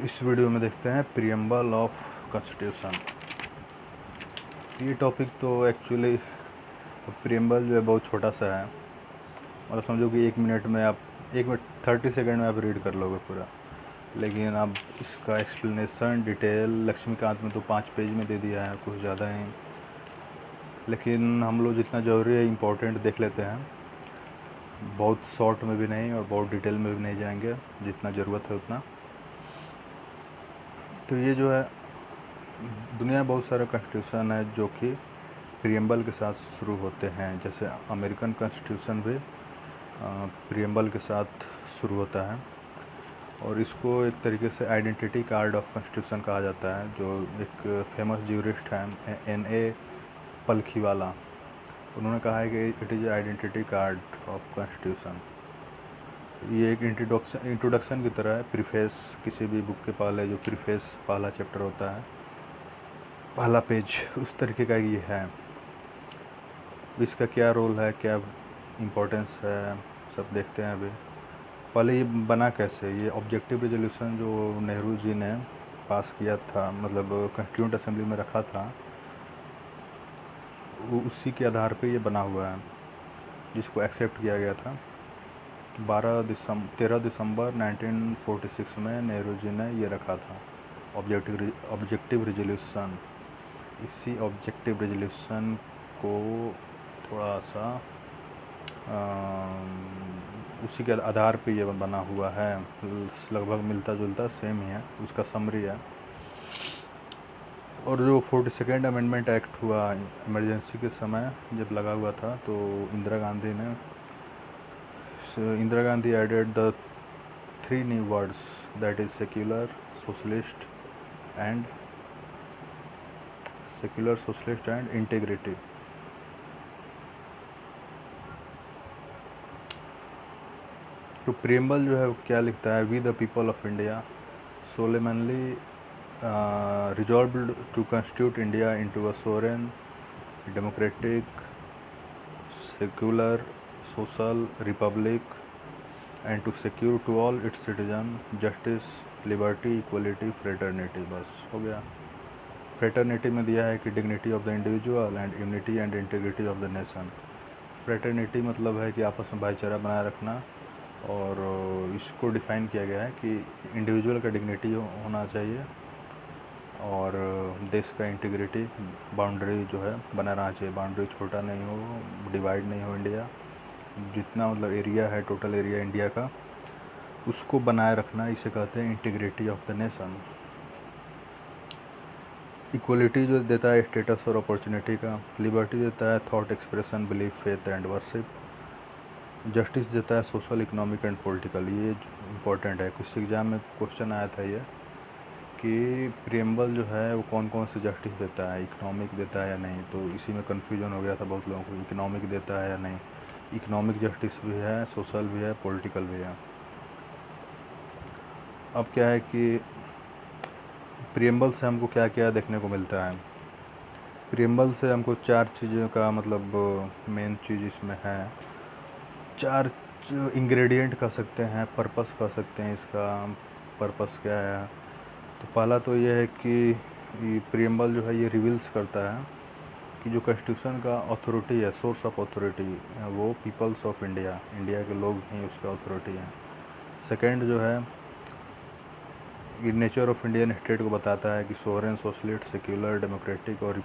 इस वीडियो में देखते हैं प्रीएम्बल ऑफ कॉन्स्टिट्यूशन। ये टॉपिक तो एक्चुअली प्रीएम्बल जो है बहुत छोटा सा है, मतलब समझो कि 1 मिनट 30 सेकंड में आप रीड कर लोगे पूरा। लेकिन अब इसका एक्सप्लेनेशन डिटेल लक्ष्मीकांत में तो 5 पेज में दे दिया है, कुछ ज़्यादा ही। लेकिन हम लोग जितना ज़रूरी है इम्पोर्टेंट देख लेते हैं, बहुत शॉर्ट में भी नहीं और बहुत डिटेल में भी नहीं जाएंगे, जितना ज़रूरत है उतना। तो ये जो है दुनिया में बहुत सारे कॉन्स्टिट्यूशन है जो कि प्रीएम्बल के साथ शुरू होते हैं। जैसे अमेरिकन कॉन्स्टिट्यूशन भी प्रीएम्बल के साथ शुरू होता है, और इसको एक तरीके से आइडेंटिटी कार्ड ऑफ कॉन्स्टिट्यूशन कहा जाता है। जो एक फेमस ज्यूरिस्ट हैं N.A. पलखीवाला, उन्होंने कहा है कि it is identity card of constitution. ये एक इंट्रोडक्शन की तरह है, प्रीफेस। किसी भी बुक के पहले जो प्रीफेस पहला चैप्टर होता है, पहला पेज, उस तरीके का ये है। इसका क्या रोल है, क्या इम्पोर्टेंस है, सब देखते हैं अभी। पहले ये बना कैसे, ये ऑब्जेक्टिव रेजोल्यूशन जो नेहरू जी ने पास किया था, मतलब कॉन्स्टिट्यूएंट असेंबली में रखा था, उसी के आधार पे ये बना हुआ है, जिसको एक्सेप्ट किया गया था। 13 दिसंबर 1946 में नेहरू जी ने ये रखा था, ऑब्जेक्टिव रेजोल्यूशन। इसी ऑब्जेक्टिव रेजोल्यूशन को थोड़ा सा उसी के आधार पे ये बना हुआ है, लगभग मिलता जुलता सेम ही है, उसका समरी है। और जो 42nd अमेंडमेंट एक्ट हुआ इमरजेंसी के समय जब लगा हुआ था, तो Indira Gandhi added the 3 new words, that is secular socialist and integrity. तो प्रीएम्बल जो है वो क्या लिखता है, we the people of India solemnly resolved to constitute India into a sovereign, democratic, secular, social republic, and to secure to all its citizens justice, liberty, equality, fraternity। बस हो गया। फ्रेटर्निटी में दिया है कि dignity of the individual and unity and integrity of the nation. Fraternity मतलब है कि आपस में भाईचारा बनाए रखना, और इसको डिफ़ाइन किया गया है कि इंडिविजुअल का डिग्निटी होना चाहिए, और देश का इंटीग्रिटी, बाउंड्री जो है बना रहना चाहिए। बाउंड्री छोटा नहीं हो, डिवाइड नहीं हो इंडिया, जितना मतलब एरिया है, टोटल एरिया इंडिया का, उसको बनाए रखना, इसे कहते हैं integrity of the nation. Equality जो देता है स्टेटस और अपॉर्चुनिटी का। लिबर्टी देता है thought expression, belief, faith and worship. Justice देता है सोशल, इकोनॉमिक एंड पॉलिटिकल। ये इम्पोर्टेंट है, कुछ एग्जाम में क्वेश्चन आया था ये कि प्रीएम्बल जो है वो कौन कौन से जस्टिस देता है, इकोनॉमिक देता है या नहीं। तो इसी में कन्फ्यूजन हो गया था बहुत लोगों को, इकोनॉमिक देता है या नहीं। इकोनॉमिक जस्टिस भी है, सोशल भी है, पॉलिटिकल भी है। अब क्या है कि प्रीएम्बल से हमको क्या क्या देखने को मिलता है। प्रीएम्बल से हमको 4 चीज़ों का मतलब मेन चीज़ इसमें है, 4 इंग्रेडिएंट कह सकते हैं, पर्पस कह सकते हैं। इसका पर्पस क्या है, तो पहला तो ये है कि प्रीएम्बल जो है ये रिवील्स करता है कि जो कॉन्स्टिट्यूशन का अथॉरिटी है, सोर्स ऑफ अथॉरिटी, वो पीपल्स ऑफ इंडिया, इंडिया के लोग ही उसका अथॉरिटी है। सेकंड जो है, ये नेचर ऑफ इंडियन स्टेट को बताता है कि सोवरेन, सोशलिस्ट, सेक्युलर, डेमोक्रेटिक और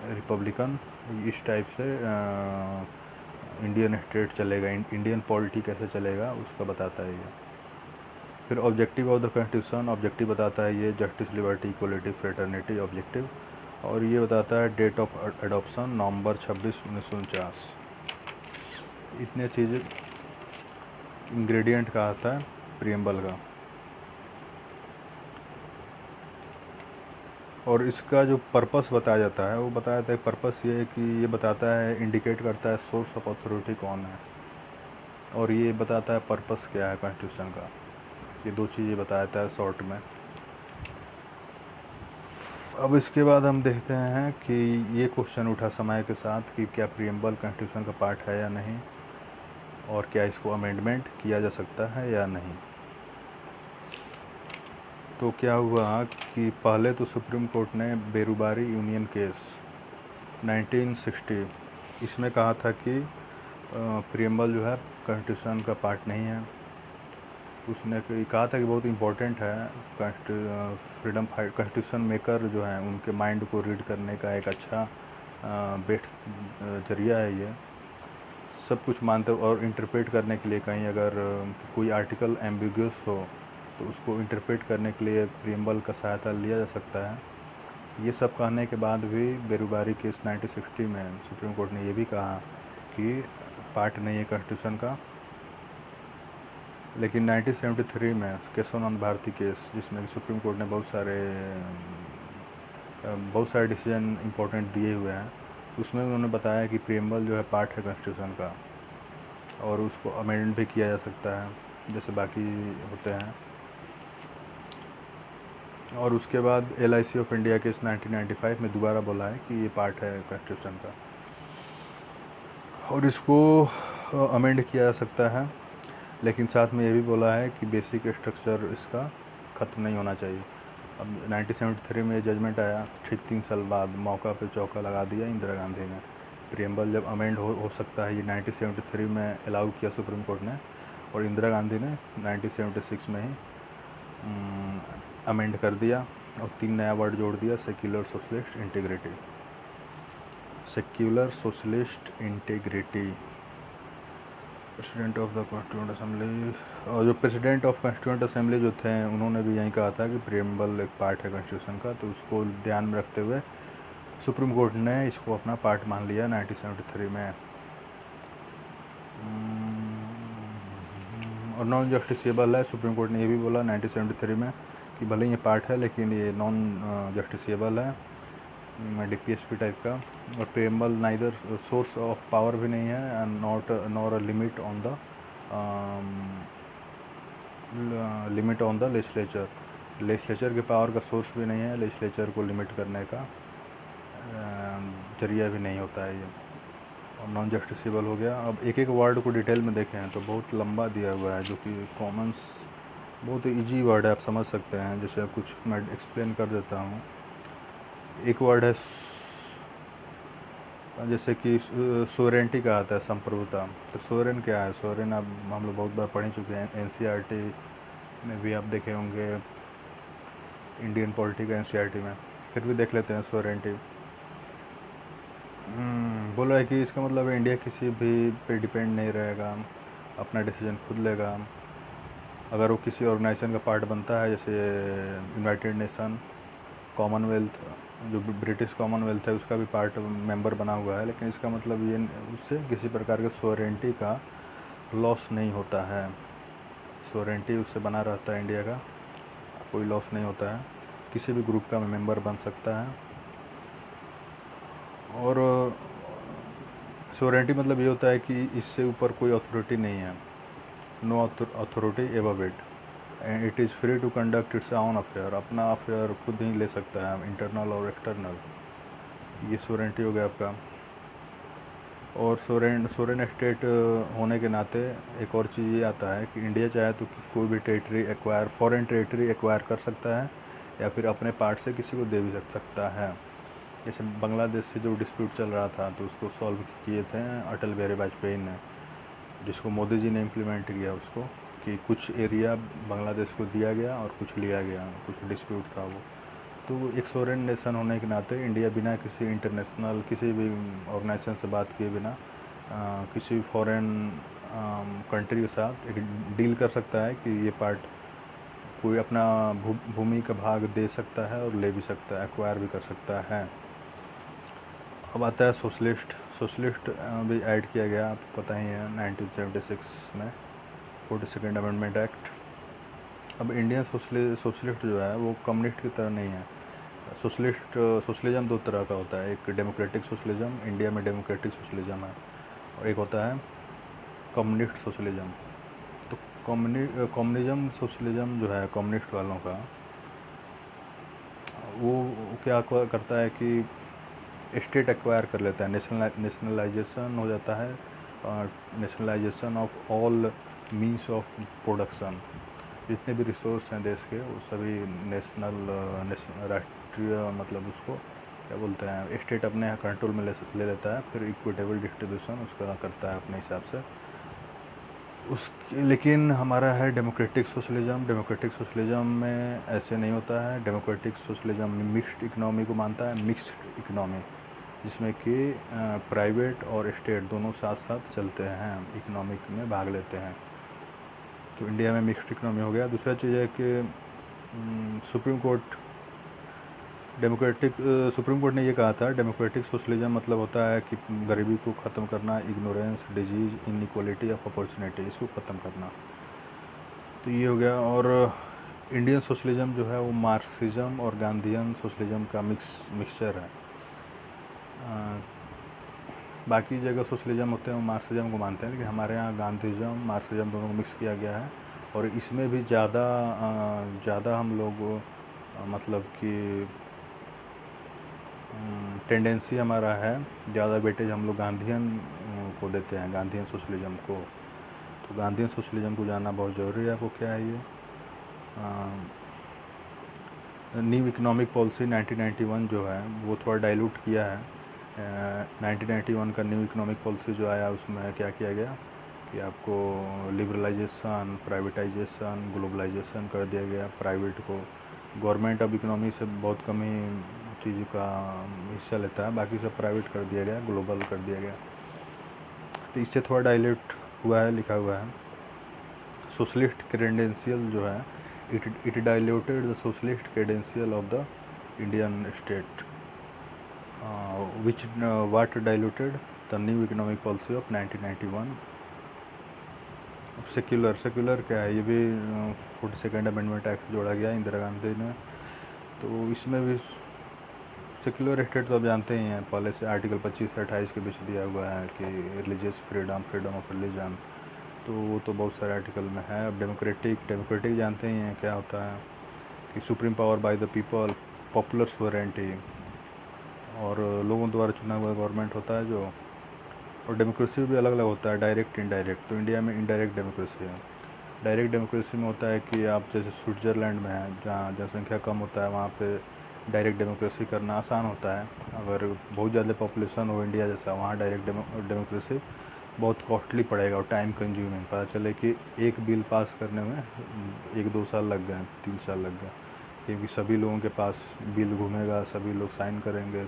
रिपब्लिकन इस टाइप से इंडियन स्टेट चलेगा, इंडियन पॉलिटी कैसे चलेगा उसका बताता है ये। फिर objective of the constitution, objective बताता है ये justice, liberty, equality, fraternity, objective. और ये बताता है डेट ऑफ एडॉप्शन नवंबर 26, 1949। इतने चीज़ इंग्रेडिएंट का आता है प्रीएम्बल का। और इसका जो पर्पस बताया जाता है, वो बताया जाता है पर्पस ये है कि ये बताता है, इंडिकेट करता है सोर्स ऑफ अथॉरिटी कौन है, और ये बताता है पर्पस क्या है कॉन्स्टिट्यूशन का। ये 2 चीज़ें बताता है शॉर्ट में। अब इसके बाद हम देखते हैं कि ये क्वेश्चन उठा समय के साथ कि क्या प्रीएम्बल कॉन्स्टिट्यूशन का पार्ट है या नहीं, और क्या इसको अमेंडमेंट किया जा सकता है या नहीं। तो क्या हुआ कि पहले तो सुप्रीम कोर्ट ने बेरुबारी यूनियन केस 1960 इसमें कहा था कि प्रियम्बल जो है कॉन्स्टिट्यूशन का पार्ट नहीं है। उसने कहा था कि बहुत इम्पोर्टेंट है, फ्रीडम फाइट कॉन्स्टिट्यूशन मेकर जो है उनके माइंड को रीड करने का एक अच्छा जरिया है ये। सब कुछ मानते और इंटरप्रेट करने के लिए कहीं अगर कोई आर्टिकल एम्बिगुअस हो तो उसको इंटरप्रेट करने के लिए प्रियम्बल का सहायता लिया जा सकता है। ये सब कहने के बाद भी बेरुबारी केस 1960 में सुप्रीम कोर्ट ने ये भी कहा कि पार्ट नहीं है कॉन्स्टिट्यूशन का। लेकिन 1973 में केशवानंद भारती केस, जिसमें सुप्रीम कोर्ट ने बहुत सारे डिसीजन इम्पोर्टेंट दिए हुए हैं, उसमें उन्होंने बताया कि प्रियम्बल जो है पार्ट है कॉन्स्टिट्यूशन का और उसको अमेंड भी किया जा सकता है जैसे बाकी होते हैं। और उसके बाद LIC ऑफ इंडिया केस 1995 में दोबारा बोला है कि ये पार्ट है कॉन्स्टिट्यूशन का और इसको अमेंड किया जा सकता है। लेकिन साथ में ये भी बोला है कि बेसिक स्ट्रक्चर इसका ख़त्म नहीं होना चाहिए। अब 1973 में जजमेंट आया, ठीक 3 साल बाद मौका पे चौका लगा दिया इंदिरा गांधी ने। प्रियम्बल जब अमेंड हो सकता है, ये 1973 में अलाउ किया सुप्रीम कोर्ट ने और इंदिरा गांधी ने 1976 में ही अमेंड कर दिया और 3 नया वर्ड जोड़ दिया, secular socialist integrity. Secular socialist integrity. President of the constituent assembly, और जो प्रेसिडेंट ऑफ कॉन्स्टिट्यूएंट असेंबली जो थे उन्होंने भी यही कहा था कि प्रियम्बल एक पार्ट है कॉन्स्टिट्यूशन का। तो उसको ध्यान में रखते हुए सुप्रीम कोर्ट ने इसको अपना पार्ट मान लिया 1973 में। और नॉन जस्टिसेबल है, सुप्रीम कोर्ट ने ये भी बोला 1973 में कि भले ही ये पार्ट है लेकिन ये नॉन जस्टिसेबल है, DPSP टाइप का। और preamble neither source of power भी नहीं है and nor a limit on the legislature के पावर का सोर्स भी नहीं है, लेजिस्लेचर को लिमिट करने का जरिया भी नहीं होता है ये, और नॉन जस्टिसेबल हो गया। अब एक एक वर्ड को डिटेल में देखें तो बहुत लंबा दिया हुआ है, जो कि कॉमन्स बहुत ईजी वर्ड है, आप समझ सकते हैं। जैसे कुछ मैं एक्सप्लेन कर देता हूँ। एक वर्ड है जैसे कि सोवरेंटी का आता है, संप्रभुता। तो सोवरेन क्या है? सोवरेन अब हम लोग बहुत बार पढ़ चुके हैं, NCERT में भी आप देखे होंगे, इंडियन पॉलिटी का NCERT में, फिर भी देख लेते हैं सोवरेंटी। बोला है कि इसका मतलब है इंडिया किसी भी पे डिपेंड नहीं रहेगा, अपना डिसीजन खुद लेगा। अगर वो किसी ऑर्गेनाइजेशन का पार्ट बनता है, जैसे यूनाइटेड नेशन, कॉमनवेल्थ, जो ब्रिटिश कॉमनवेल्थ है उसका भी पार्ट मेंबर बना हुआ है, लेकिन इसका मतलब ये उससे किसी प्रकार के सोवरेंटी का लॉस नहीं होता है। सोवरेंटी उससे बना रहता है, इंडिया का कोई लॉस नहीं होता है, किसी भी ग्रुप का मेंबर बन सकता है। और सोवरेंटी मतलब ये होता है कि इससे ऊपर कोई अथॉरिटी नहीं है, no authority above it, and it is free to conduct its own affair, अपना अफेयर खुद ही ले सकता है, इंटरनल और एक्सटर्नल। ये सोवरेंटी हो गया आपका। और सोवरेन स्टेट होने के नाते एक और चीज़ ये आता है कि इंडिया चाहे तो कोई भी territory acquire, foreign territory acquire कर सकता है या फिर अपने पार्ट से किसी को दे भी सकता है। जैसे बांग्लादेश से जो डिस्प्यूट चल रहा था तो उसको सॉल्व किए थे अटल बिहारी वाजपेयी ने, जिसको मोदी जी ने इम्प्लीमेंट किया उसको, कि कुछ एरिया बांग्लादेश को दिया गया और कुछ लिया गया, कुछ डिस्प्यूट था वो। तो एक सोवरेन नेशन होने के नाते इंडिया बिना किसी इंटरनेशनल किसी भी ऑर्गेनाइजेशन से बात किए बिना किसी भी फॉरेन कंट्री के साथ एक डील कर सकता है कि ये पार्ट कोई अपना भूमि का भाग दे सकता है और ले भी सकता है, एक्वायर भी कर सकता है। अब आता है सोशलिस्ट भी ऐड किया गया, आपको पता ही है 1976 में 42nd अमेंडमेंट एक्ट। अब इंडियन सोशलिस्ट जो है वो कम्युनिस्ट की तरह नहीं है। सोशलिज्म दो तरह का होता है, एक डेमोक्रेटिक सोशलिज्म, इंडिया में डेमोक्रेटिक सोशलिज्म है, और एक होता है कम्युनिस्ट सोशलिज्म। तो कम्युनिज्म सोशलिज्म जो है कम्युनिस्ट वालों का, वो क्या करता है कि स्टेट एक्वायर कर लेता है, नेशनलाइजेशन हो जाता है, nationalisation of all means of production. जितने भी रिसोर्स हैं देश के वो सभी राष्ट्रीय मतलब उसको क्या बोलते हैं, स्टेट अपने कंट्रोल में ले लेता है, फिर इक्विटेबल डिस्ट्रीब्यूशन उसका करता है अपने हिसाब से उस। लेकिन हमारा है डेमोक्रेटिक सोशलिज्म। डेमोक्रेटिक सोशलिज्म में ऐसे नहीं होता है। डेमोक्रेटिक सोशलिज्म मिक्स्ड इकनॉमी को मानता है, मिक्स्ड इकनॉमी, जिसमें कि प्राइवेट और स्टेट दोनों साथ साथ चलते हैं, इकनॉमिक में भाग लेते हैं। तो इंडिया में मिक्स्ड इकनॉमी हो गया। दूसरा चीज़ है कि सुप्रीम कोर्ट सुप्रीम कोर्ट ने ये कहा था, डेमोक्रेटिक सोशलिज्म मतलब होता है कि गरीबी को ख़त्म करना, ignorance, disease, inequality of opportunity, इसको ख़त्म करना। तो ये हो गया। और इंडियन सोशलिज्म जो है वो मार्क्सिज्म और गांधीयन सोशलिज्म का मिक्सचर है। बाकी जगह सोशलिज्म होते हैं वो मार्क्सिज्म को मानते हैं, लेकिन हमारे यहाँ गांधीज्म मार्क्सिज्म दोनों को मिक्स किया गया है। और इसमें भी ज़्यादा हम लोग मतलब कि टेंडेंसी हमारा है, ज़्यादा वेटेज हम लोग गांधीयन को देते हैं, गांधीयन सोशलिज्म को। तो गांधीयन सोशलिज्म को जानना बहुत ज़रूरी है। आपको क्या है ये न्यू इकोनॉमिक पॉलिसी 1991 जो है वो थोड़ा डाइल्यूट किया है। 1991 का न्यू इकोनॉमिक पॉलिसी जो आया उसमें क्या किया गया कि आपको लिबरलाइजेशन, प्राइवेटाइजेशन, ग्लोबलाइजेशन कर दिया गया। प्राइवेट को, गवर्नमेंट अब इकोनॉमी से बहुत कम ही चीज़ों का हिस्सा लेता है, बाकी सब प्राइवेट कर दिया गया, ग्लोबल कर दिया गया। तो इससे थोड़ा डाइल्यूट हुआ है, लिखा हुआ है। सोशलिस्ट क्रेडेंशियल जो है, it diluted the socialist credential of the Indian state, which what diluted the new economic policy of 1991। Secular क्या है, ये भी 42nd अमेंडमेंट एक्ट जोड़ा गया इंदिरा गांधी ने। तो इसमें भी सेक्युलर स्टेट तो आप जानते ही हैं, पहले से आर्टिकल 25 से 28 के बीच दिया हुआ है कि religious freedom, freedom of religion, तो वो तो बहुत सारे आर्टिकल में है। अब डेमोक्रेटिक जानते ही हैं क्या होता है कि supreme power by the people, popular sovereignty, और लोगों द्वारा चुना हुआ गवर्नमेंट होता है जो। और डेमोक्रेसी भी अलग अलग होता है, डायरेक्ट, इनडायरेक्ट। तो इंडिया में इनडायरेक्ट डेमोक्रेसी है। डायरेक्ट डेमोक्रेसी में होता है कि आप जैसे स्विट्ज़रलैंड में है जहाँ जनसंख्या कम होता है, वहाँ पे डायरेक्ट डेमोक्रेसी करना आसान होता है। अगर बहुत ज़्यादा पॉपुलेशन हो इंडिया जैसा, वहाँ डायरेक्ट डेमोक्रेसी बहुत कॉस्टली पड़ेगा और टाइम कंज्यूमिंग। पता चले कि एक बिल पास करने में 1-2 साल लग गए, 3 साल लग गए, क्योंकि सभी लोगों के पास बिल घूमेगा, सभी लोग साइन करेंगे।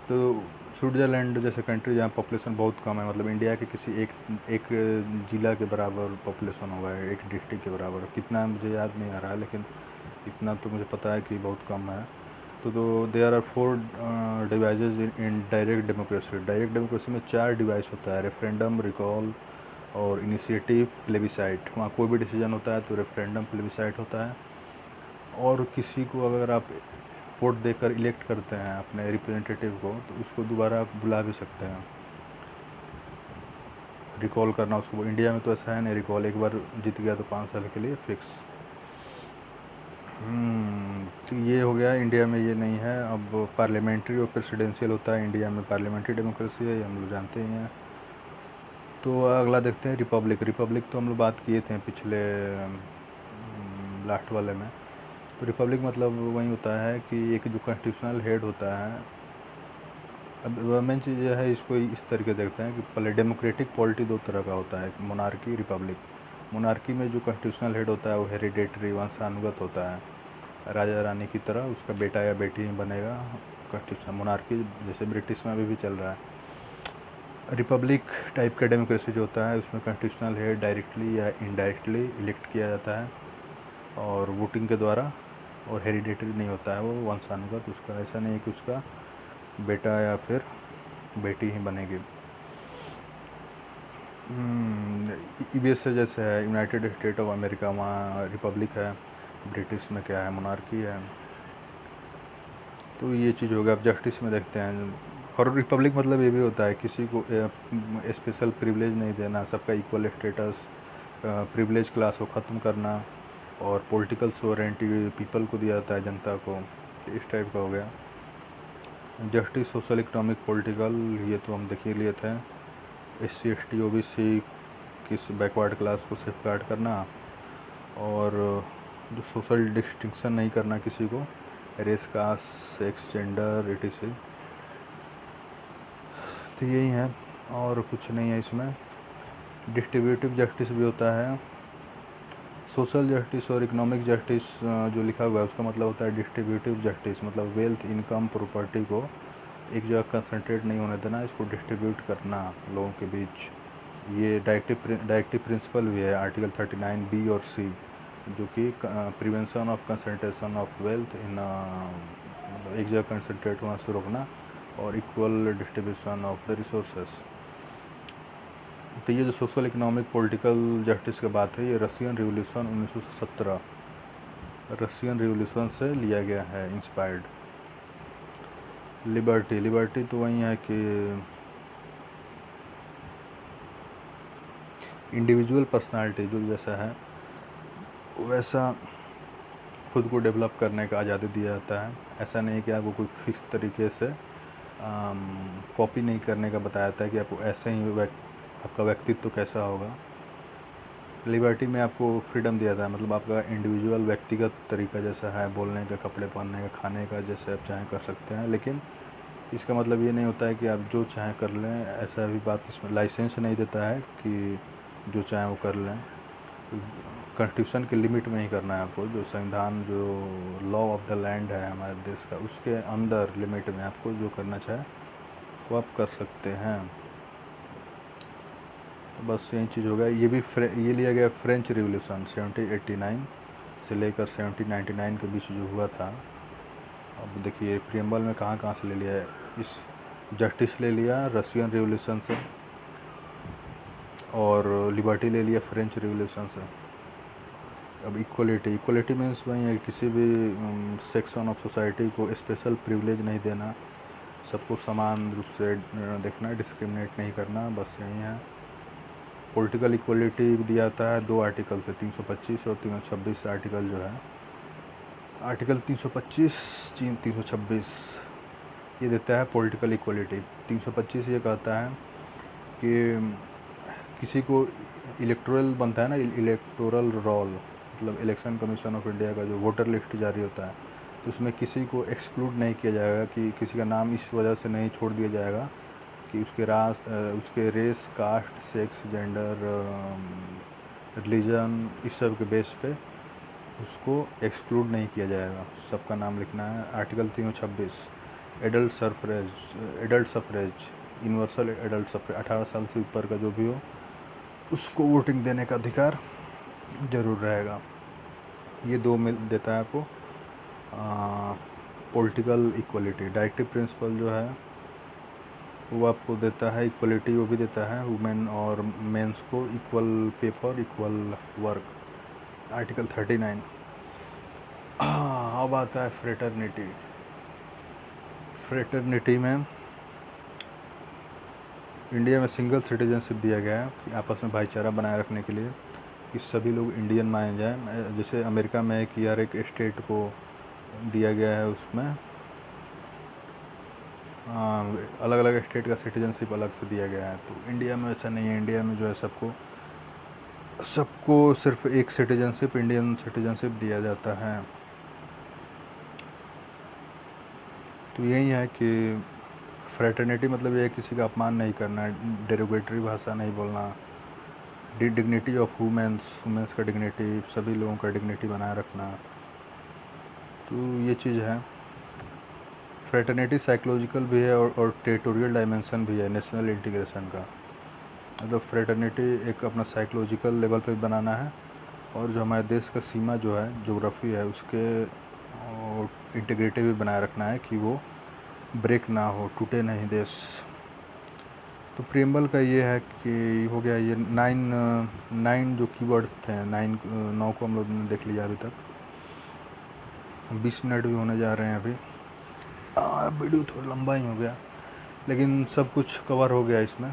तो स्विट्ज़रलैंड जैसे कंट्री जहाँ पॉपुलेशन बहुत कम है, मतलब इंडिया के किसी एक ज़िला के बराबर पॉपुलेशन होगा, एक डिस्ट्रिक्ट के बराबर, कितना मुझे याद नहीं आ रहा है, लेकिन इतना तो मुझे पता है कि बहुत कम है। तो there are 4 devices in direct democracy. Direct democracy में 4 डिवाइस होता है, रेफरेंडम, रिकॉल और इनिशिएटिव, प्लेबिसाइट। वहाँ कोई भी डिसीजन होता है तो रेफरेंडम, प्लेबिसाइट होता है। और किसी को अगर आप वोट देकर इलेक्ट करते हैं अपने रिप्रेजेंटेटिव को, तो उसको दोबारा आप बुला भी सकते हैं। रिकॉल करना उसको, इंडिया में तो ऐसा है नहीं, रिकॉल एक बार जीत गया तो 5 साल के लिए फिक्स। तो ये हो गया, इंडिया में ये नहीं है। अब पार्लियामेंट्री और प्रेसिडेंशियल होता है। इंडिया में पार्लियामेंट्री डेमोक्रेसी है, ये हम लोग जानते ही हैं। तो अगला देखते हैं रिपब्लिक तो हम लोग बात किए थे पिछले लास्ट वाले में। तो रिपब्लिक मतलब वही होता है कि एक जो कॉन्स्टिट्यूशनल हेड होता है। अब मेन चीज़ यह है, इसको इस तरीके देखते हैं कि पहले डेमोक्रेटिक पॉलिटी 2 तरह का होता है, मोनार्की, रिपब्लिक। मोनार्की में जो कॉन्स्टिट्यूशनल हेड होता है वो हेरिडेटरी, वंशानुगत होता है, राजा रानी की तरह उसका बेटा या बेटी ही बनेगा कॉन्स्टिट्यूशन। मोनार्की जैसे ब्रिटिश में अभी भी चल रहा है। रिपब्लिक टाइप का डेमोक्रेसी जो होता है उसमें कॉन्स्टिट्यूशनल हेड डायरेक्टली या इनडायरेक्टली इलेक्ट किया जाता है और वोटिंग के द्वारा, और हेरिडेटरी नहीं होता है, वो वंशानुगत। उसका ऐसा नहीं है कि उसका बेटा या फिर बेटी ही बनेगी। यूएसए जैसे है, यूनाइटेड स्टेट ऑफ अमेरिका, वहाँ रिपब्लिक है। ब्रिटिश में क्या है, मोनार्की है। तो ये चीज़ होगा। अब जस्टिस में देखते हैं, और रिपब्लिक मतलब ये भी होता है किसी को स्पेशल प्रिविलेज नहीं देना, सबका इक्वल स्टेटस, प्रिविलेज क्लास को ख़त्म करना, और पॉलिटिकल सोवरेंटी पीपल को दिया जाता है, जनता को। इस टाइप का हो गया जस्टिस। सोशल, इकोनॉमिक, पॉलिटिकल, ये तो हम देख ही लिए थे। SC ST OBC किस बैकवर्ड क्लास को सेफगार्ड करना, और जो सोशल डिस्टिंक्शन नहीं करना किसी को, race, caste, sex, gender, etc। तो यही है और कुछ नहीं है इसमें। डिस्ट्रीब्यूटिव जस्टिस भी होता है। सोशल जस्टिस और इकोनॉमिक जस्टिस जो लिखा हुआ है उसका मतलब होता है डिस्ट्रीब्यूटिव जस्टिस, मतलब वेल्थ, इनकम, प्रॉपर्टी को एक जगह कंसंट्रेट नहीं होने देना, इसको डिस्ट्रीब्यूट करना लोगों के बीच। ये डायरेक्टिव प्रिंसिपल भी है आर्टिकल 39B और C, जो कि prevention of concentration of wealth in, मतलब एक जगह कंसंट्रेट होने से रोकना, और equal distribution of the resources. तो ये जो सोशल, इकोनॉमिक, पॉलिटिकल जस्टिस की बात है, ये रशियन रिवॉल्यूशन 1917 रशियन रिवॉल्यूशन से लिया गया है, इंस्पायर्ड। लिबर्टी तो वही है कि इंडिविजुअल पर्सनालिटी जो जैसा है वैसा खुद को डेवलप करने का आज़ादी दिया जाता है। ऐसा नहीं कि आपको कोई फिक्स तरीके से कॉपी नहीं करने का बताया जाता है कि आपको ऐसे ही आपका व्यक्तित्व कैसा होगा। लिबर्टी में आपको फ्रीडम दिया जाता है, मतलब आपका इंडिविजुअल व्यक्तिगत तरीका जैसा है, बोलने का, कपड़े पहनने का, खाने का, जैसे आप चाहें कर सकते हैं। लेकिन इसका मतलब ये नहीं होता है कि आप जो चाहें कर लें, ऐसा भी बात इसमें लाइसेंस नहीं देता है कि जो चाहें वो कर लें। कॉन्स्टिट्यूशन के लिमिट में ही करना है आपको, जो संविधान, जो लॉ ऑफ द लैंड है हमारे देश का, उसके अंदर लिमिट में आपको जो करना चाहे वो आप कर सकते हैं। बस यही चीज़ होगा। ये लिया गया फ्रेंच रिवॉल्यूशन 1789 से लेकर 1799 के बीच जो हुआ था। अब देखिए प्रियम्बल में कहाँ कहाँ से ले लिया है। इस जस्टिस ले लिया रशियन रिवॉल्यूशन से, और लिबर्टी ले लिया फ्रेंच रिवॉल्यूशन से। अब इक्वलिटी मीन्स वही है, किसी भी सेक्शन ऑफ सोसाइटी को स्पेशल प्रिविलेज नहीं देना, सबको समान रूप से देखना, डिस्क्रिमिनेट नहीं करना, बस यही है। पॉलिटिकल इक्वलिटी दिया जाता है 2 आर्टिकल से, 325 और 326 आर्टिकल जो है। आर्टिकल 325 326 ये देता है पॉलिटिकल इक्वलिटी। 325 ये कहता है कि किसी को इलेक्टोरल बनता है ना, इलेक्टोरल रोल, मतलब इलेक्शन कमीशन ऑफ इंडिया का जो वोटर लिस्ट जारी होता है, तो उसमें किसी को एक्सक्लूड नहीं किया जाएगा, कि किसी का नाम इस वजह से नहीं छोड़ दिया जाएगा कि उसके race, caste, sex, gender, religion, इस सब के बेस पे उसको एक्सक्लूड नहीं किया जाएगा, सबका नाम लिखना है। Article 326 adult suffrage, universal adult suffrage, 18 साल से ऊपर का जो भी हो उसको वोटिंग देने का अधिकार जरूर रहेगा। ये 2 मिल देता है आपको। पॉलिटिकल इक्वलिटी, डायरेक्टिव प्रिंसिपल जो है वो आपको देता है इक्वलिटी, वो भी देता है वुमेन और मेंस को equal pay for equal work, article 39। अब आता है फ्रेटर्निटी में इंडिया में सिंगल सिटीजनशिप दिया गया है कि आपस में भाईचारा बनाए रखने के लिए, कि सभी लोग इंडियन माने जाएं। जैसे अमेरिका में है कि हर एक स्टेट को दिया गया है, उसमें अलग अलग स्टेट का सिटीजनशिप अलग से दिया गया है। तो इंडिया में ऐसा नहीं है, इंडिया में जो है सबको सिर्फ एक सिटीजनशिप, इंडियन सिटीजनशिप दिया जाता है। तो यही है कि फ्रेटर्निटी मतलब ये किसी का अपमान नहीं करना, डेरोगेटरी भाषा नहीं बोलना, डिग्निटी ऑफ वुमेन्स का डिग्निटी, सभी लोगों का डिग्निटी बनाए रखना। तो ये चीज़ है। फ्रेटर्निटी साइकोलॉजिकल भी है और टेरिटोरियल डायमेंशन भी है नेशनल इंटीग्रेशन का। मतलब फ्रेटर्निटी एक अपना साइकोलॉजिकल लेवल पे बनाना है, और जो हमारे देश का सीमा जो है, ज्योग्राफी है, उसके इंटीग्रिटी भी बनाए रखना है कि वो ब्रेक ना हो, टूटे नहीं देश। तो प्रियम्बल का ये है कि हो गया ये 9 जो कीवर्ड्स थे, 9 को हम लोग ने देख लिया अभी तक। 20 मिनट भी होने जा रहे हैं अभी। वीडियो थोड़ा लंबा ही हो गया, लेकिन सब कुछ कवर हो गया इसमें।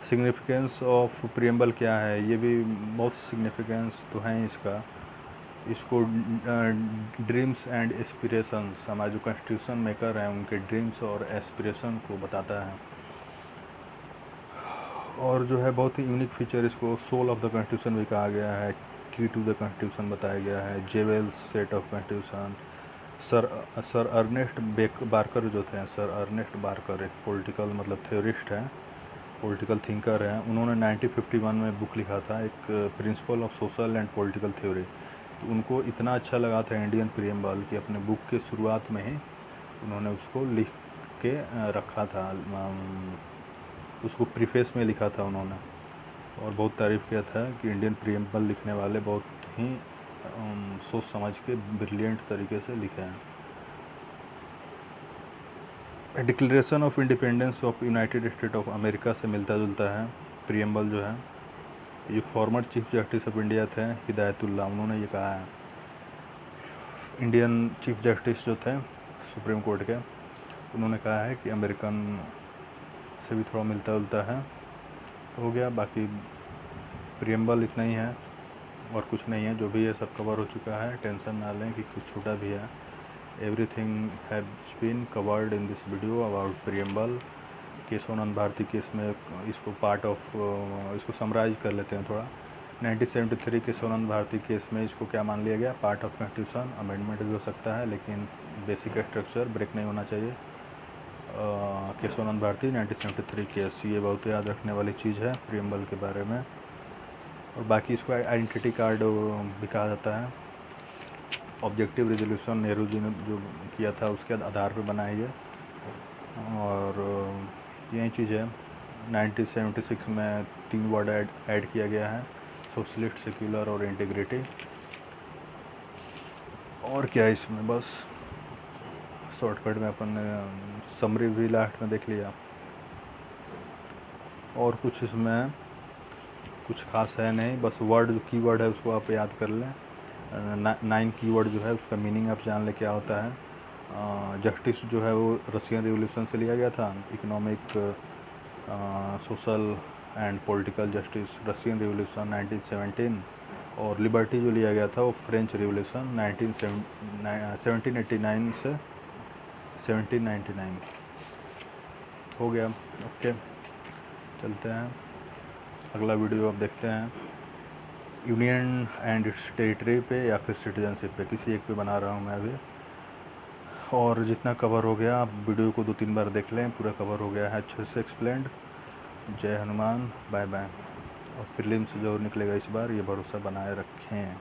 सिग्निफिकेंस ऑफ प्रियम्बल क्या है, ये भी बहुत सिग्निफिकेंस तो है इसको ड्रीम्स एंड एस्पिरेशंस, हमारे जो कॉन्स्टिट्यूशन मेकर हैं उनके ड्रीम्स और एस्पिरेशन को बताता है। और जो है बहुत ही यूनिक फीचर, इसको सोल ऑफ द कॉन्स्टिट्यूशन भी कहा गया है, की टू द कॉन्स्टिट्यूशन बताया गया है, jewels set of constitution. Sir Ernest Barker जो थे, सर अर्नेस्ट बार्कर एक पॉलिटिकल मतलब थ्योरिस्ट हैं, पॉलिटिकल थिंकर हैं। उन्होंने 1951 में बुक लिखा था, एक principle of social and political theory. तो उनको इतना अच्छा लगा था इंडियन प्रीएम्बल कि अपने बुक के शुरुआत में ही उन्होंने उसको लिख के रखा था, उसको प्रीफेस में लिखा था उन्होंने, और बहुत तारीफ़ किया था कि इंडियन प्रीएम्बल लिखने वाले बहुत ही सोच समझ के ब्रिलियंट तरीके से लिखे हैं। Declaration of independence of United state of America से मिलता जुलता है प्रीएम्बल जो है। ये former chief justice of India थे हिदायतुल्लाह, उन्होंने ये कहा है। इंडियन चीफ जस्टिस जो थे सुप्रीम कोर्ट के, उन्होंने कहा है कि अमेरिकन से भी थोड़ा मिलता जुलता है। हो गया, बाकी प्रीएम्बल इतना ही है और कुछ नहीं है, जो भी है सब कवर हो चुका है, टेंशन ना लें कि कुछ छूटा भी है। Everything has been covered in this video about preamble. Kesavananda Bharati case में इसको पार्ट ऑफ इसको समराइज कर लेते हैं थोड़ा। 1973 केशवानंद भारती केस में इसको क्या मान लिया गया, पार्ट ऑफ कॉन्स्टिट्यूशन, अमेंडमेंट भी हो सकता है लेकिन बेसिक स्ट्रक्चर ब्रेक नहीं होना चाहिए। केशवानंद भारती 1973 केस, ये बहुत याद रखने वाली चीज़ है प्रीएम्बल के बारे में। और बाकी इसको आइडेंटिटी कार्ड भी कहा जाता है। ऑब्जेक्टिव रेजोल्यूशन नेहरू जी ने जो किया था उसके आधार पर बना है ये, और यही चीज़ है। 1976 में 3 वर्ड ऐड किया गया है, सोशलिस्ट, सेक्युलर और इंटीग्रिटी। और क्या है इसमें, बस शॉर्टकट में अपन ने समरी भी लास्ट में देख लिया, और कुछ इसमें कुछ खास है नहीं। बस वर्ड जो कीवर्ड है उसको आप याद कर लें। 9 कीवर्ड जो है उसका मीनिंग आप जान लें क्या होता है। जस्टिस जो है वो रशियन रिवोल्यूशन से लिया गया था, economic, social and political justice Russian revolution 1917, और लिबर्टी जो लिया गया था वो फ्रेंच रिवोल्यूशन 1789 से 1799। हो गया, ओके, चलते हैं अगला वीडियो आप देखते हैं। यूनियन एंड इट्स टेरिटरी पे या फिर सिटीजनशिप पे, किसी एक पे बना रहा हूँ मैं अभी। और जितना कवर हो गया आप वीडियो को 2-3 बार देख लें, पूरा कवर हो गया है अच्छे से एक्सप्लेंड। जय हनुमान, बाय बाय। और प्रीलिम्स जो निकलेगा इस बार ये भरोसा बनाए रखें।